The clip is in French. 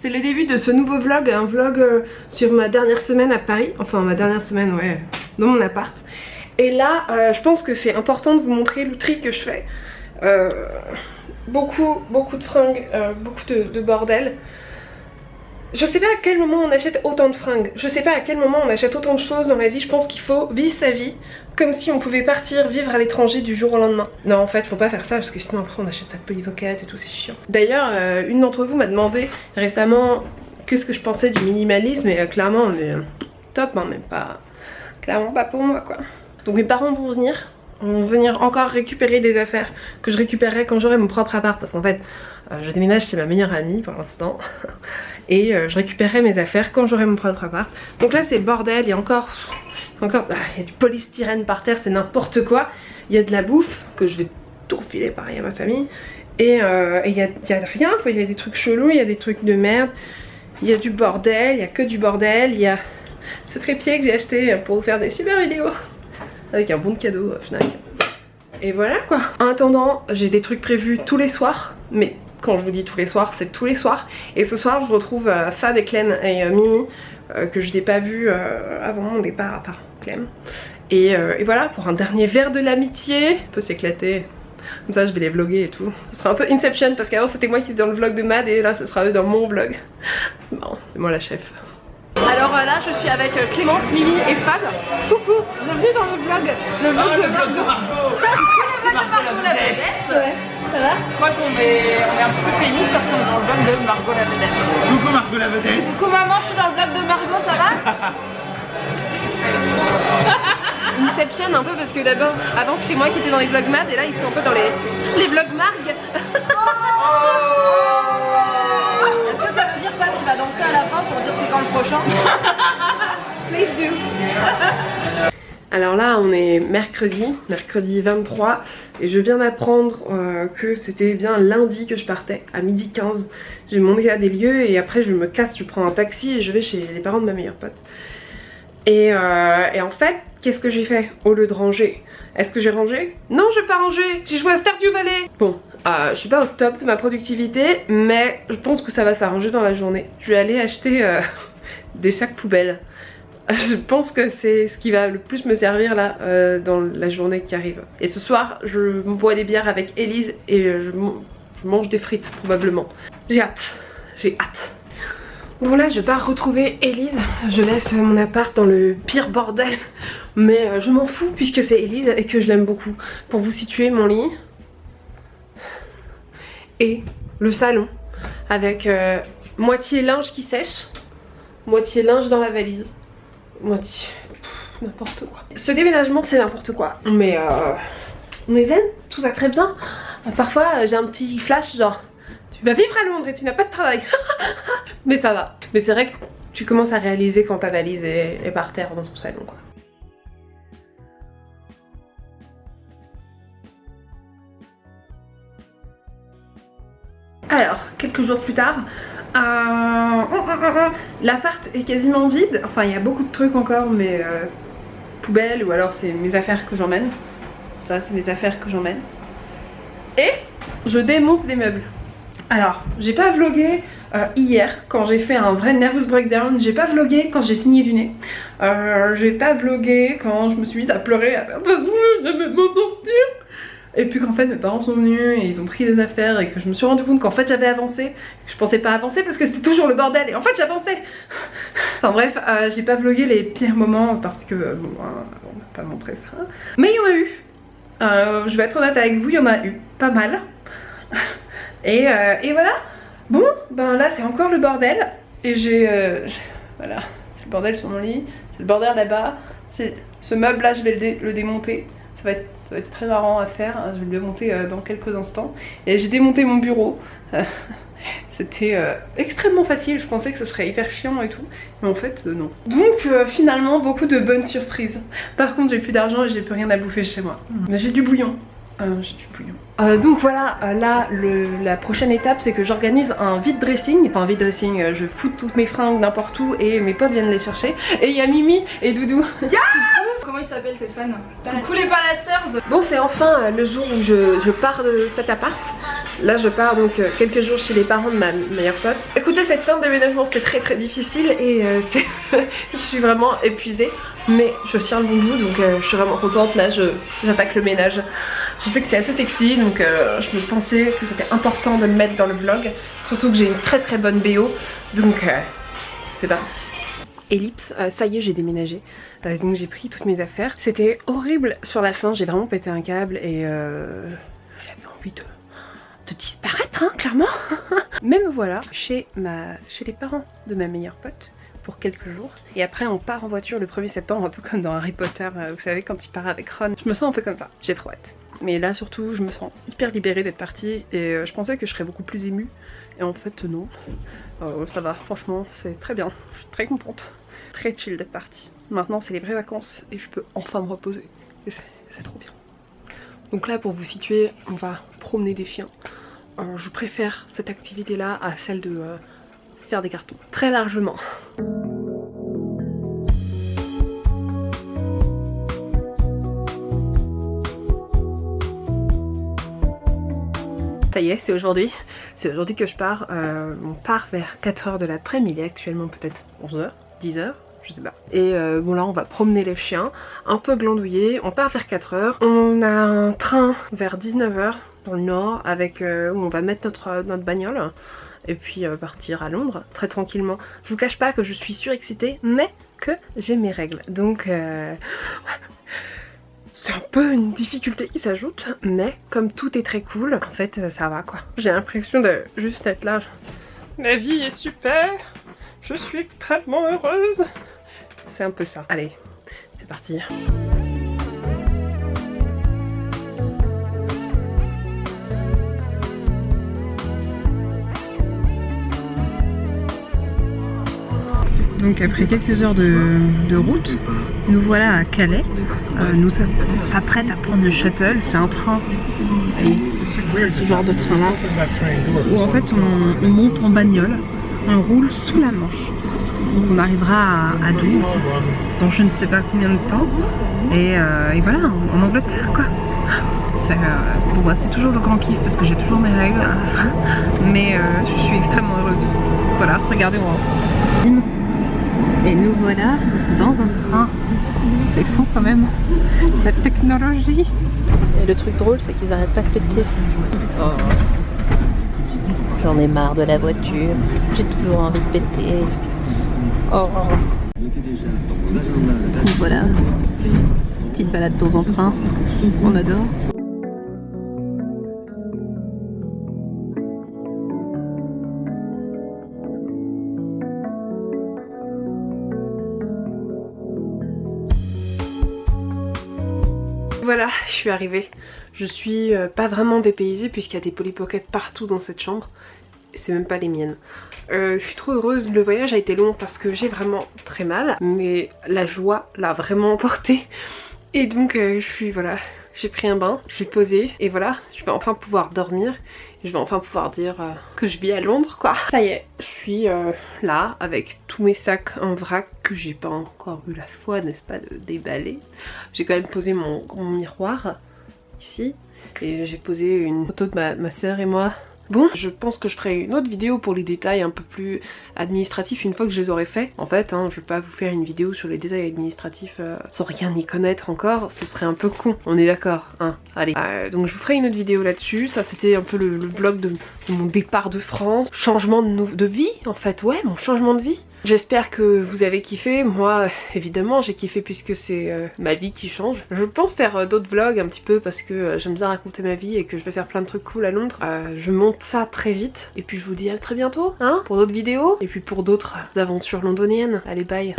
c'est le début de ce nouveau vlog, un vlog sur ma dernière semaine à Paris. Enfin ma dernière semaine, ouais, dans mon appart. Et là, je pense que c'est important de vous montrer le tri que je fais. Beaucoup de fringues, beaucoup de bordel. Je sais pas à quel moment on achète autant de fringues. Je sais pas à quel moment on achète autant de choses dans la vie. Je pense qu'il faut vivre sa vie comme si on pouvait partir vivre à l'étranger du jour au lendemain. Non, en fait, faut pas faire ça parce que sinon après on achète pas de Polly Pocket et tout, c'est chiant. D'ailleurs, une d'entre vous m'a demandé récemment qu'est-ce que je pensais du minimalisme et clairement on est top, hein, mais pas... Clairement pas pour moi quoi. Donc mes parents vont venir encore récupérer des affaires que je récupérerai quand j'aurai mon propre appart parce qu'en fait je déménage chez ma meilleure amie pour l'instant et je récupérerai mes affaires quand j'aurai mon propre appart. Donc là c'est le bordel, il y a encore il y a du polystyrène par terre, c'est n'importe quoi. Il y a de la bouffe que je vais tout refiler pareil à ma famille et il y a rien quoi. Il y a des trucs chelous, il y a des trucs de merde, il y a du bordel, il y a que du bordel. Il y a ce trépied que j'ai acheté pour vous faire des super vidéos avec un bon de cadeau Fnac. Et voilà quoi. En attendant, j'ai des trucs prévus tous les soirs. Mais quand je vous dis tous les soirs, c'est tous les soirs. Et ce soir, je retrouve Fab et Clem et Mimi que je n'ai pas vu avant mon départ, à part Clem. Et voilà, pour un dernier verre de l'amitié. On peut s'éclater. Comme ça, je vais les vlogger et tout. Ce sera un peu Inception parce qu'avant, c'était moi qui étais dans le vlog de Mad et là, ce sera eux dans mon vlog. C'est marrant, c'est moi la chef. Alors là je suis avec Clémence, Mimi et Fab. Coucou, bienvenue dans le vlog. Le vlog de Margot. C'est Margot la vedette. Ouais, ça va? Je crois qu'on est un peu féministe parce qu'on est dans le vlog de Margot la vedette. Coucou Margot la vedette. Coucou maman, je suis dans le vlog de Margot, ça va? Inception un peu parce que d'abord, avant c'était moi qui étais dans les vlogs Mad et là ils sont un peu dans les vlogs Marg. Est-ce que ça veut dire qu'il va danser à la fin pour dire c'est quand le prochain? Please do. Alors là on est mercredi 23 et je viens d'apprendre que c'était bien lundi que je partais à 12h15. J'ai demandé à des lieux et après je me casse, je prends un taxi et je vais chez les parents de ma meilleure pote. Et en fait, qu'est-ce que j'ai fait au lieu de ranger? Est-ce que j'ai rangé? Non, j'ai pas rangé, j'ai joué à Stardew Valley. Bon, je suis pas au top de ma productivité, mais je pense que ça va s'arranger dans la journée. Je vais aller acheter des sacs poubelles. Je pense que c'est ce qui va le plus me servir là dans la journée qui arrive. Et ce soir, je bois des bières avec Elise et je mange des frites probablement. J'ai hâte, j'ai hâte. Bon là je pars retrouver Elise, je laisse mon appart dans le pire bordel, mais je m'en fous puisque c'est Elise et que je l'aime beaucoup. Pour vous situer, mon lit et le salon avec moitié linge qui sèche, moitié linge dans la valise, moitié n'importe quoi. Ce déménagement c'est n'importe quoi, mais on est zen, tout va très bien. Parfois j'ai un petit flash genre tu vas vivre à Londres et tu n'as pas de travail. Mais ça va. Mais c'est vrai que tu commences à réaliser quand ta valise est par terre dans ton salon quoi. Alors, quelques jours plus tard, l'appart est quasiment vide. Enfin, il y a beaucoup de trucs encore, mais poubelle ou alors c'est mes affaires que j'emmène. Ça, c'est mes affaires que j'emmène. Et je démonte des meubles. Alors, j'ai pas vlogué hier quand j'ai fait un vrai nervous breakdown, j'ai pas vlogué quand j'ai signé du nez, j'ai pas vlogué quand je me suis mise à pleurer à faire de m'en sortir. Et puis qu'en fait mes parents sont venus et ils ont pris des affaires et que je me suis rendu compte qu'en fait j'avais avancé, que je pensais pas avancer parce que c'était toujours le bordel et en fait j'avançais. Enfin bref, j'ai pas vlogué les pires moments parce que bon, on va pas montrer ça. Mais il y en a eu, je vais être honnête avec vous, il y en a eu pas mal. Et voilà. Bon, ben là c'est encore le bordel. Et voilà, c'est le bordel sur mon lit, c'est le bordel là-bas. Ce meuble là je vais le démonter. Ça va être très marrant à faire, je vais le démonter dans quelques instants. Et j'ai démonté mon bureau. C'était extrêmement facile, je pensais que ce serait hyper chiant et tout. Mais en fait non. Donc finalement beaucoup de bonnes surprises. Par contre j'ai plus d'argent et j'ai plus rien à bouffer chez moi. Mais j'ai du bouillon. Donc voilà, là la prochaine étape c'est que j'organise un vide dressing. Enfin un vide dressing, je fous toutes mes fringues n'importe où et mes potes viennent les chercher. Et il y a Mimi et Doudou. Yes. comment ils s'appellent tes fans? Coucou les Palacers. Bon, c'est enfin le jour où je pars de cet appart. Là je pars donc quelques jours chez les parents de ma meilleure pote. Écoutez, cette fin de déménagement c'est très difficile et je suis vraiment épuisée. Mais je tiens le bon bout, donc je suis vraiment contente. Là j'attaque le ménage. Je sais que c'est assez sexy, donc je me pensais que c'était important de le mettre dans le vlog. Surtout que j'ai une très bonne BO, donc c'est parti. Ellipse, ça y est, j'ai déménagé, donc j'ai pris toutes mes affaires. C'était horrible sur la fin, j'ai vraiment pété un câble et j'avais envie de disparaître, hein, clairement. Mais me voilà chez les parents de ma meilleure pote pour quelques jours. Et après on part en voiture le 1er septembre, un peu comme dans Harry Potter, vous savez, quand il part avec Ron. Je me sens un peu comme ça, j'ai trop hâte. Mais là surtout je me sens hyper libérée d'être partie et je pensais que je serais beaucoup plus émue. Et en fait non, ça va, franchement c'est très bien, je suis très contente. Très chill d'être partie. Maintenant c'est les vraies vacances et je peux enfin me reposer. Et c'est trop bien. Donc là pour vous situer, on va promener des chiens. Je préfère cette activité là à celle de faire des cartons. Très largement. Ça y est, c'est aujourd'hui que je pars. On part vers 4h de l'après-midi, il est actuellement peut-être 11h, 10h, je sais pas. Et bon là on va promener les chiens, un peu glandouiller, on part vers 4h. On a un train vers 19h dans le nord avec où on va mettre notre bagnole et puis partir à Londres très tranquillement. Je vous cache pas que je suis surexcitée mais que j'ai mes règles, donc c'est un peu une difficulté qui s'ajoute, mais comme tout est très cool, en fait ça va quoi. J'ai l'impression de juste être là. Ma vie est super, je suis extrêmement heureuse. C'est un peu ça. Allez, c'est parti. Donc après quelques heures de route, nous voilà à Calais. Nous s'apprête à prendre le shuttle, c'est un train. Et c'est ce genre de train là où en fait on monte en bagnole, on roule sous la Manche. Donc on arrivera à Douvres dans je ne sais pas combien de temps. Et voilà, en Angleterre quoi. Bon bah c'est toujours le grand kiff parce que j'ai toujours mes règles. Mais je suis extrêmement heureuse. Voilà, regardez, on rentre. Et nous voilà dans un train. C'est fou quand même, la technologie. Et le truc drôle c'est qu'ils arrêtent pas de péter. Oh. J'en ai marre de la voiture, j'ai toujours envie de péter. Oh. Donc voilà, petite balade dans un train, on adore. Voilà, je suis arrivée. Je suis pas vraiment dépaysée puisqu'il y a des Polly Pocket partout dans cette chambre. C'est même pas les miennes. Je suis trop heureuse. Le voyage a été long parce que j'ai vraiment très mal. Mais la joie l'a vraiment emporté. Et donc voilà, j'ai pris un bain, je suis posée. Et voilà, je vais enfin pouvoir dormir. Je vais enfin pouvoir dire que je vis à Londres quoi. Ça y est, je suis là avec tous mes sacs en vrac que j'ai pas encore eu la foi, n'est-ce pas, de déballer. J'ai quand même posé mon miroir ici et j'ai posé une photo de ma soeur et moi. Bon, je pense que je ferai une autre vidéo pour les détails un peu plus administratifs une fois que je les aurai faits. En fait, hein, je vais pas vous faire une vidéo sur les détails administratifs sans rien y connaître encore, ce serait un peu con. On est d'accord, hein, allez. Donc je vous ferai une autre vidéo là-dessus. Ça c'était un peu le vlog de mon départ de France. Changement de vie, en fait, ouais, mon changement de vie. J'espère que vous avez kiffé. Moi évidemment j'ai kiffé puisque c'est ma vie qui change. Je pense faire d'autres vlogs un petit peu parce que j'aime bien raconter ma vie et que je vais faire plein de trucs cool à Londres. Je monte ça très vite et puis je vous dis à très bientôt hein, pour d'autres vidéos et puis pour d'autres aventures londoniennes. Allez bye.